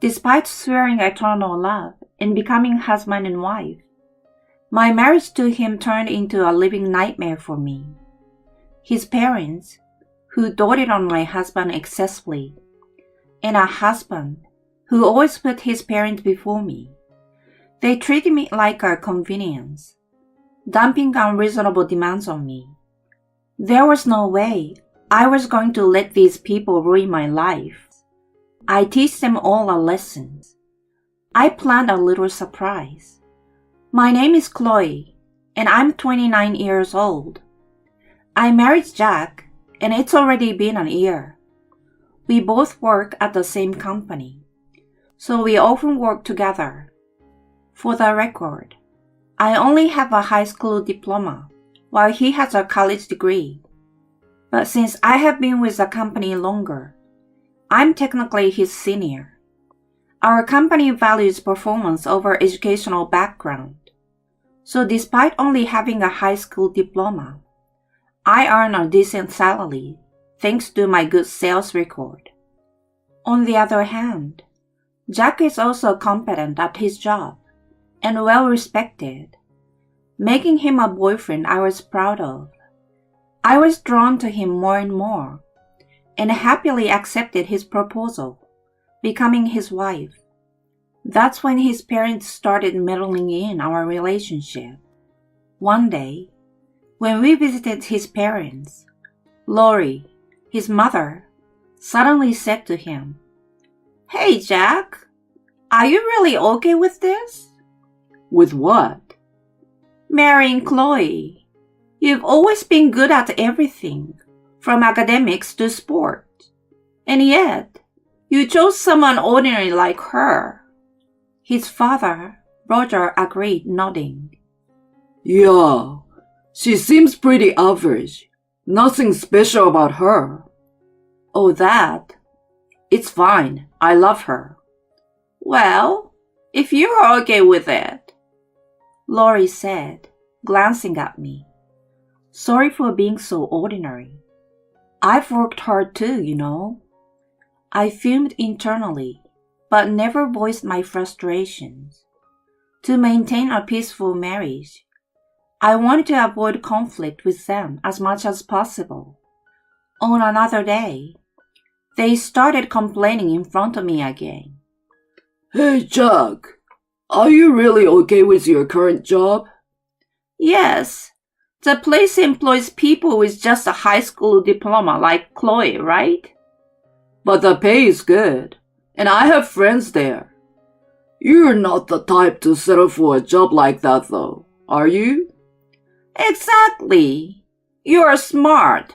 Despite swearing eternal love and becoming husband and wife, my marriage to him turned into a living nightmare for me. His parents, who doted on my husband excessively, and a husband who always put his parents before me, they treated me like a convenience, dumping unreasonable demands on me. There was no way I was going to let these people ruin my life. I teach them all a lesson. I planned a little surprise. My name is Chloe, and I'm 29 years old. I married Jack, and it's already been a year. We both work at the same company, so we often work together. For the record, I only have a high school diploma, while he has a college degree. But since I have been with the company longer, I'm technically his senior. Our company values performance over educational background. So despite only having a high school diploma, I earn a decent salary thanks to my good sales record. On the other hand, Jack is also competent at his job and well respected, making him a boyfriend I was proud of. I was drawn to him more and more and happily accepted his proposal, becoming his wife. That's when his parents started meddling in our relationship. One day, when we visited his parents, Lori, his mother, suddenly said to him, "Hey, Jack, are you really okay with this?" "With what?" "Marrying Chloe. You've always been good at everything, from academics to sport. And yet, you chose someone ordinary like her." His father, Roger, agreed, nodding. "Yeah, she seems pretty average. Nothing special about her." "Oh, that? It's fine. I love her." "Well, if you're okay with it," Lori said, glancing at me. Sorry for being so ordinary. I've worked hard too, you know. I fumed internally, but never voiced my frustrations. To maintain a peaceful marriage, I wanted to avoid conflict with them as much as possible. On another day, they started complaining in front of me again. "Hey, Jack, are you really okay with your current job?" "Yes, the place employs people with just a high school diploma like Chloe, right?" "But the pay is good, and I have friends there." "You're not the type to settle for a job like that, though, are you?" "Exactly. You're smart.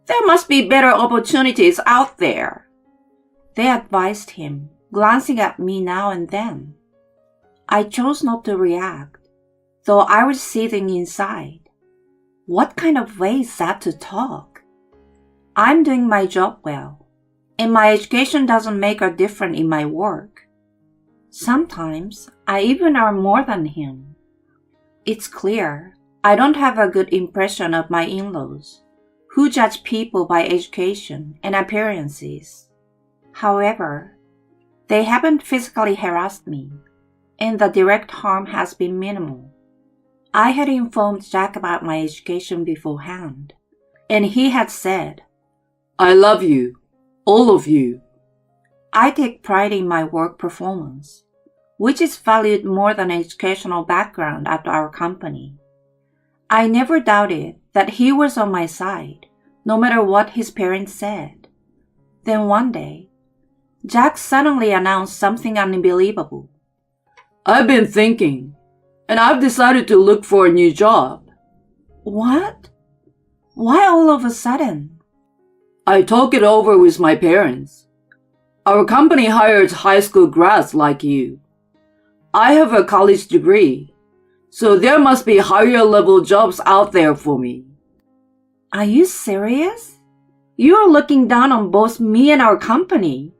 There must be better opportunities out there," they advised him, glancing at me now and then. I chose not to react, though I was seething inside. What kind of way is that to talk? I'm doing my job well, and my education doesn't make a difference in my work. Sometimes I even earn more than him. It's clear I don't have a good impression of my in-laws, who judge people by education and appearances. However, they haven't physically harassed me, and the direct harm has been minimal. I had informed Jack about my education beforehand, and he had said, "I love you, all of you." I take pride in my work performance, which is valued more than educational background at our company. I never doubted that he was on my side, no matter what his parents said. Then one day, Jack suddenly announced something unbelievable. "I've been thinking, and I've decided to look for a new job." "What? Why all of a sudden?" "I talked it over with my parents. Our company hires high school grads like you. I have a college degree, so there must be higher level jobs out there for me." "Are you serious? You're looking down on both me and our company."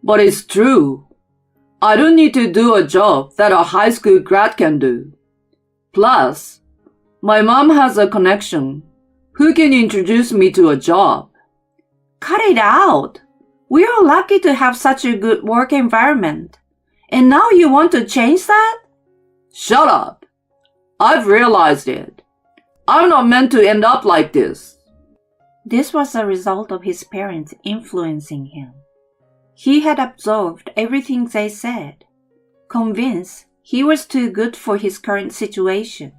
"But it's true. I don't need to do a job that a high school grad can do. Plus, my mom has a connection who can introduce me to a job." "Cut it out. We are lucky to have such a good work environment. And now you want to change that? Shut up. I've realized it. I'm not meant to end up like this. This was a result of his parents influencing him. He had absorbed everything they said, convinced he was too good for his current situation.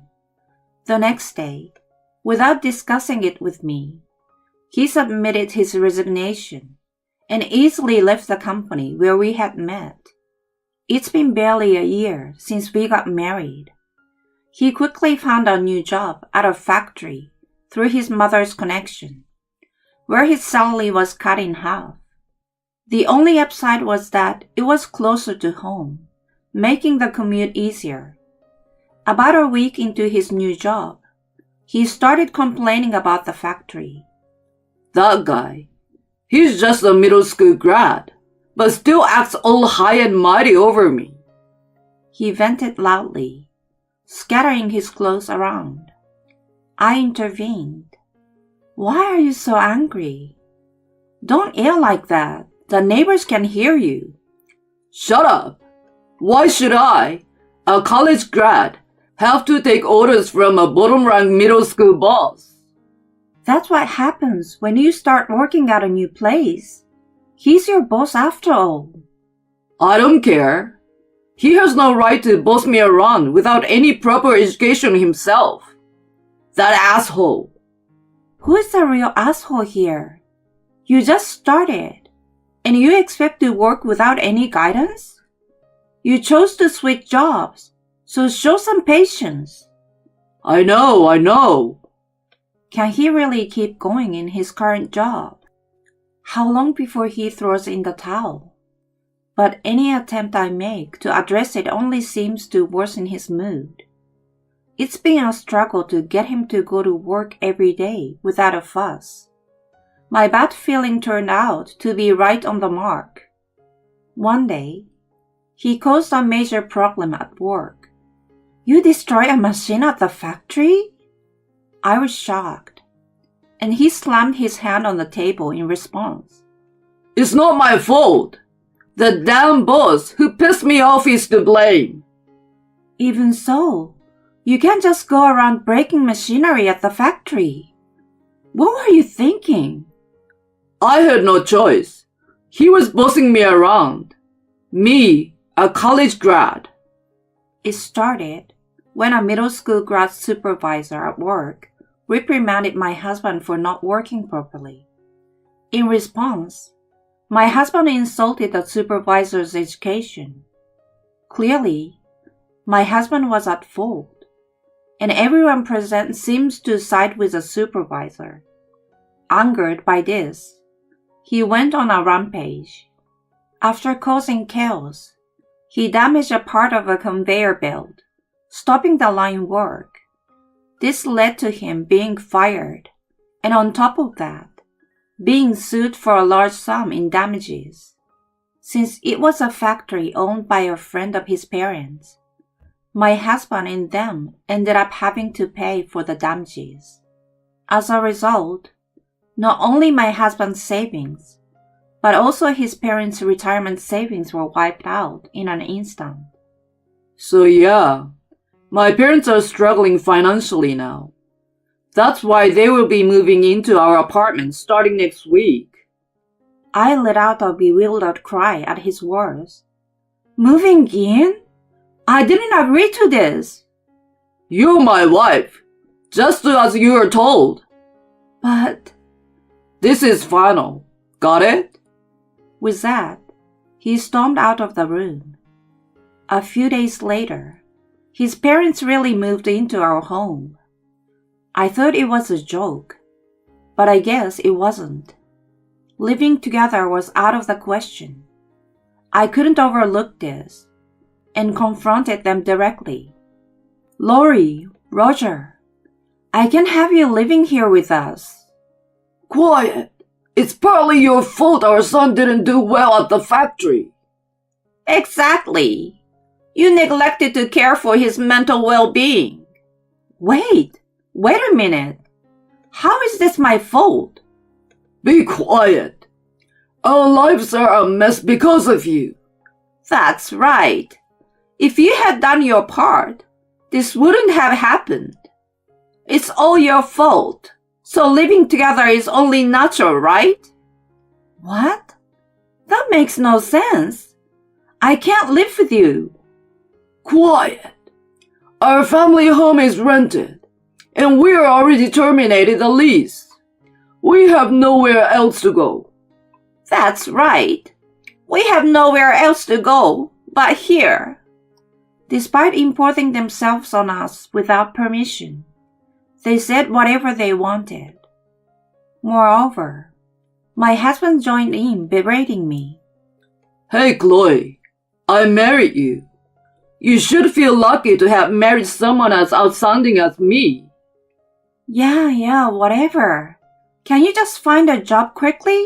The next day, without discussing it with me, he submitted his resignation and easily left the company where we had met. It's been barely a year since we got married. He quickly found a new job at a factory through his mother's connection, where his salary was cut in half. The only upside was that it was closer to home, making the commute easier. About a week into his new job, he started complaining about the factory. That guy, he's just a middle school grad, but still acts all high and mighty over me. He vented loudly, scattering his clothes around. I intervened. Why are you so angry? Don't yell like that. The neighbors can hear you. Shut up. Why should I, a college grad, have to take orders from a bottom-rank middle school boss? That's what happens when you start working at a new place. He's your boss after all. I don't care. He has no right to boss me around without any proper education himself. That asshole. Who is the real asshole here? You just started, and you expect to work without any guidance? You chose to switch jobs, so show some patience. I know. Can he really keep going in his current job? How long before he throws in the towel? But any attempt I make to address it only seems to worsen his mood. It's been a struggle to get him to go to work every day without a fuss. My bad feeling turned out to be right on the mark. One day, he caused a major problem at work. You destroyed a machine at the factory? I was shocked, and he slammed his hand on the table in response. It's not my fault. The damn boss who pissed me off is to blame. Even so, you can't just go around breaking machinery at the factory. What were you thinking? I had no choice. He was bossing me around. Me, a college grad. It started when a middle school grad supervisor at work reprimanded my husband for not working properly. In response, my husband insulted the supervisor's education. Clearly, my husband was at fault, and everyone present seems to side with the supervisor. Angered by this, he went on a rampage. After causing chaos, he damaged a part of a conveyor belt, stopping the line work. This led to him being fired, and on top of that, being sued for a large sum in damages. Since it was a factory owned by a friend of his parents, my husband and them ended up having to pay for the damages. As a result, not only my husband's savings, but also his parents' retirement savings were wiped out in an instant. So yeah, my parents are struggling financially now. That's why they will be moving into our apartment starting next week. I let out a bewildered cry at his words. Moving in? I didn't agree to this. You're my wife, just as you were told. But... This is final. Got it? With that, he stormed out of the room. A few days later, his parents really moved into our home. I thought it was a joke, but I guess it wasn't. Living together was out of the question. I couldn't overlook this and confronted them directly. Lori, Roger, I can't have you living here with us. Quiet. It's partly your fault our son didn't do well at the factory. Exactly. You neglected to care for his mental well-being. Wait a minute. How is this my fault? Be quiet. Our lives are a mess because of you. That's right. If you had done your part, this wouldn't have happened. It's all your fault. So living together is only natural, right? What? That makes no sense. I can't live with you. Quiet. Our family home is rented, and we're already terminated the lease. We have nowhere else to go. That's right. We have nowhere else to go but here. Despite imposing themselves on us without permission, they said whatever they wanted. Moreover, my husband joined in berating me. Hey, Chloe, I married you. You should feel lucky to have married someone as outstanding as me. Yeah, whatever. Can you just find a job quickly?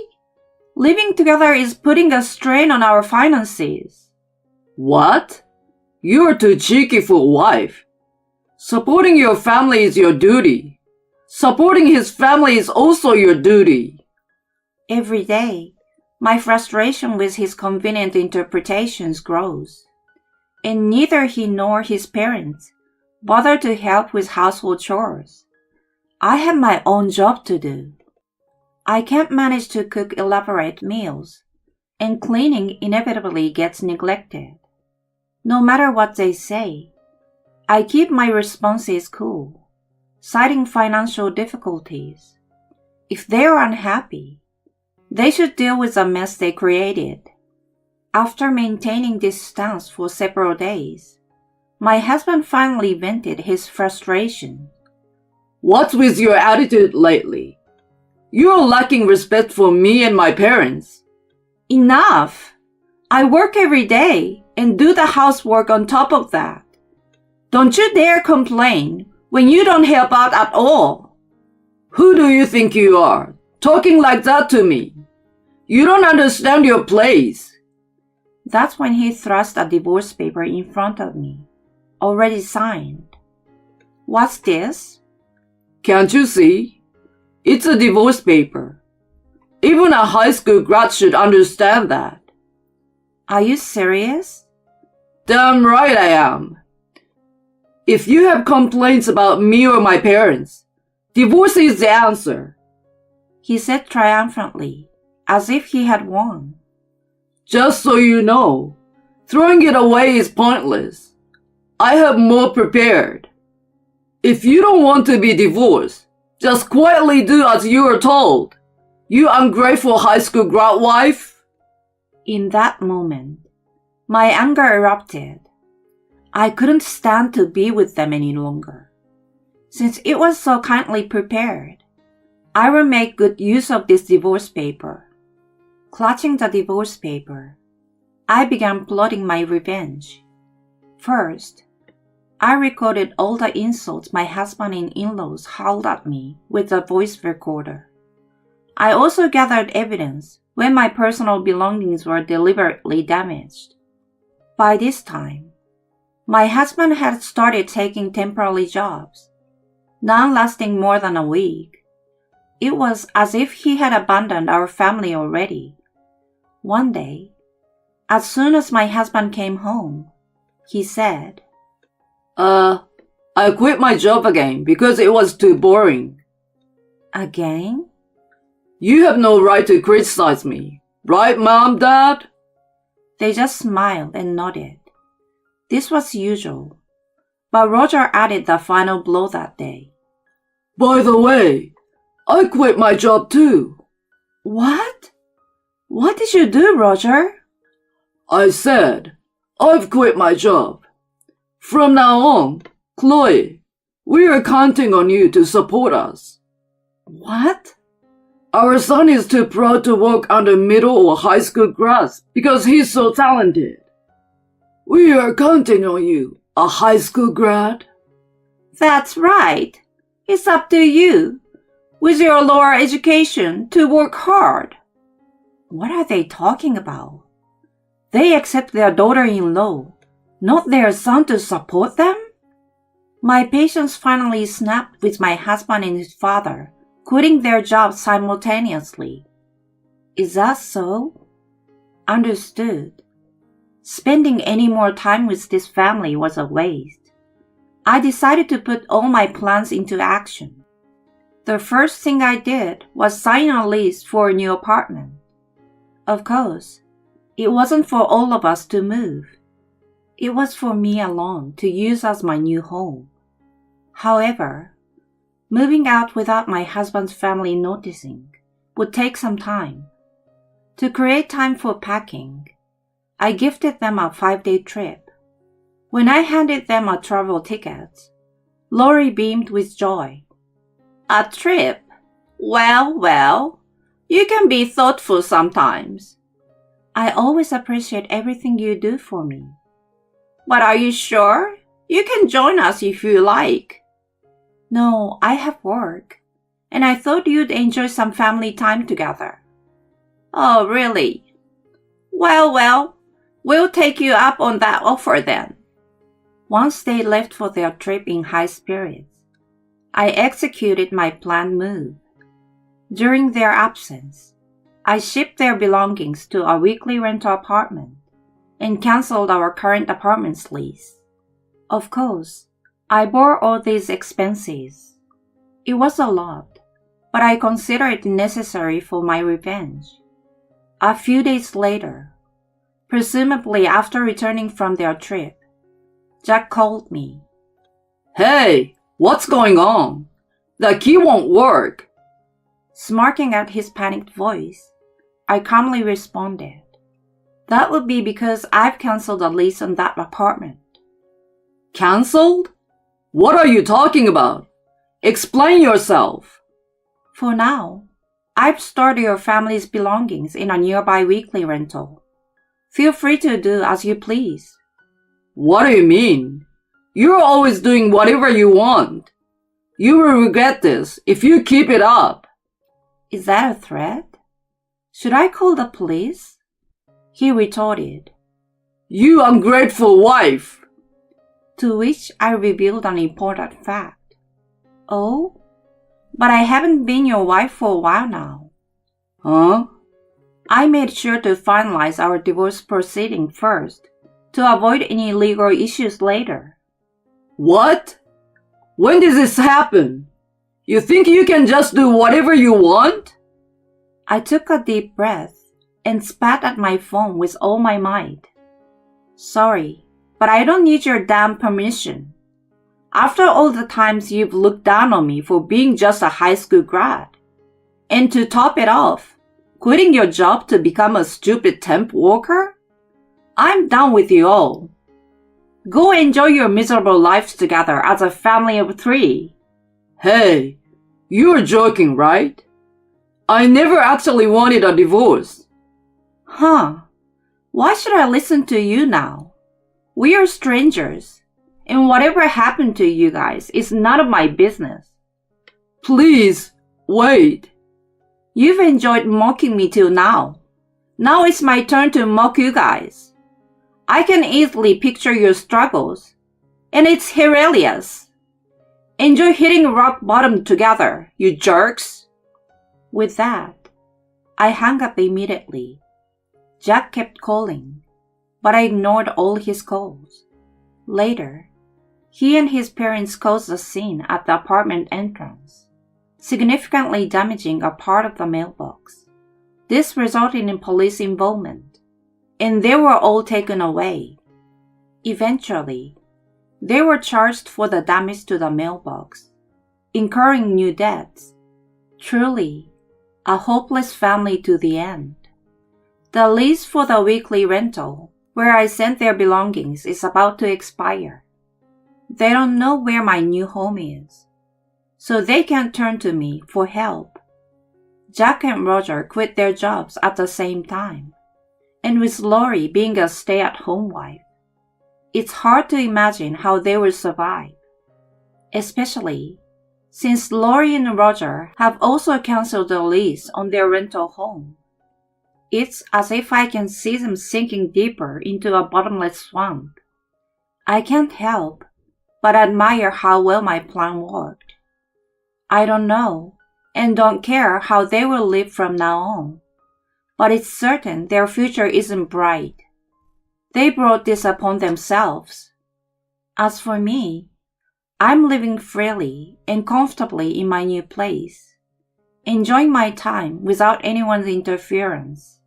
Living together is putting a strain on our finances. What? You're too cheeky for a wife. Supporting your family is your duty. Supporting his family is also your duty. Every day, my frustration with his convenient interpretations grows, and neither he nor his parents bother to help with household chores. I have my own job to do. I can't manage to cook elaborate meals, and cleaning inevitably gets neglected. No matter what they say, I keep my responses cool, citing financial difficulties. If they're unhappy, they should deal with the mess they created. After maintaining this stance for several days, my husband finally vented his frustration. What's with your attitude lately? You're lacking respect for me and my parents. Enough! I work every day and do the housework on top of that. Don't you dare complain when you don't help out at all. Who do you think you are, talking like that to me? You don't understand your place. That's when he thrust a divorce paper in front of me, already signed. What's this? Can't you see? It's a divorce paper. Even a high school grad should understand that. Are you serious? Damn right I am. If you have complaints about me or my parents, divorce is the answer. He said triumphantly, as if he had won. Just so you know, throwing it away is pointless. I have more prepared. If you don't want to be divorced, just quietly do as you are told. You ungrateful high school grad wife. In that moment, my anger erupted. I couldn't stand to be with them any longer. Since it was so kindly prepared, I will make good use of this divorce paper. Clutching the divorce paper, I began plotting my revenge. First, I recorded all the insults my husband and in-laws howled at me with a voice recorder. I also gathered evidence when my personal belongings were deliberately damaged. By this time, my husband had started taking temporary jobs, none lasting more than a week. It was as if he had abandoned our family already. One day, as soon as my husband came home, he said, I quit my job again because it was too boring. Again? You have no right to criticize me, right, Mom, Dad? They just smiled and nodded. This was usual, but Roger added the final blow that day. By the way, I quit my job too. What? What did you do, Roger? I said, I've quit my job. From now on, Chloe, we are counting on you to support us. What? Our son is too proud to work under middle or high school grads because he's so talented. We are counting on you, a high school grad. That's right. It's up to you, with your lower education, to work hard. What are they talking about? They accept their daughter-in-law, not their son to support them? My patience finally snapped with my husband and his father quitting their jobs simultaneously. Is that so? Understood. Spending any more time with this family was a waste. I decided to put all my plans into action. The first thing I did was sign a lease for a new apartment. Of course, it wasn't for all of us to move. It was for me alone to use as my new home. However, moving out without my husband's family noticing would take some time. To create time for packing, I gifted them a 5-day trip. When I handed them a travel ticket, Lori beamed with joy. A trip? Well, you can be thoughtful sometimes. I always appreciate everything you do for me. But are you sure? You can join us if you like. No, I have work, and I thought you'd enjoy some family time together. Oh, really? Well, we'll take you up on that offer then. Once they left for their trip in high spirits, I executed my planned move. During their absence, I shipped their belongings to a weekly rental apartment and canceled our current apartment's lease. Of course, I bore all these expenses. It was a lot, but I consider it necessary for my revenge. A few days later, presumably after returning from their trip, Jack called me. Hey, what's going on? The key won't work. Smirking at his panicked voice, I calmly responded. That would be because I've canceled the lease on that apartment. Cancelled? What are you talking about? Explain yourself. For now, I've stored your family's belongings in a nearby weekly rental. Feel free to do as you please. What do you mean? You're always doing whatever you want. You will regret this if you keep it up. Is that a threat? Should I call the police? He retorted. You ungrateful wife! To which I revealed an important fact. Oh? But I haven't been your wife for a while now. Huh? I made sure to finalize our divorce proceeding first, to avoid any legal issues later. What? When did this happen? You think you can just do whatever you want? I took a deep breath and spat at my phone with all my might. Sorry, but I don't need your damn permission. After all the times you've looked down on me for being just a high school grad. And to top it off, quitting your job to become a stupid temp worker? I'm done with you all. Go enjoy your miserable lives together as a family of 3. Hey, you're joking, right? I never actually wanted a divorce. Huh? Why should I listen to you now? We are strangers, and whatever happened to you guys is none of my business. Please, wait. You've enjoyed mocking me till now. Now it's my turn to mock you guys. I can easily picture your struggles, and it's hilarious. Enjoy hitting rock bottom together, you jerks. With that, I hung up immediately. Jack kept calling, but I ignored all his calls. Later, he and his parents caused a scene at the apartment entrance, significantly damaging a part of the mailbox. This resulted in police involvement, and they were all taken away. Eventually, they were charged for the damage to the mailbox, incurring new debts. Truly, a hopeless family to the end. The lease for the weekly rental, where I sent their belongings, is about to expire. They don't know where my new home is, so they can't turn to me for help. Jack and Roger quit their jobs at the same time, and with Lori being a stay-at-home wife, it's hard to imagine how they will survive, especially since Lori and Roger have also canceled the lease on their rental home. It's as if I can see them sinking deeper into a bottomless swamp. I can't help but admire how well my plan worked. I don't know and don't care how they will live from now on, but it's certain their future isn't bright. They brought this upon themselves. As for me, I'm living freely and comfortably in my new place, enjoying my time without anyone's interference.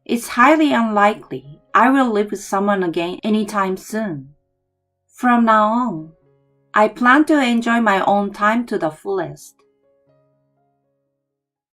It's highly unlikely I will live with someone again anytime soon. From now on, I plan to enjoy my own time to the fullest.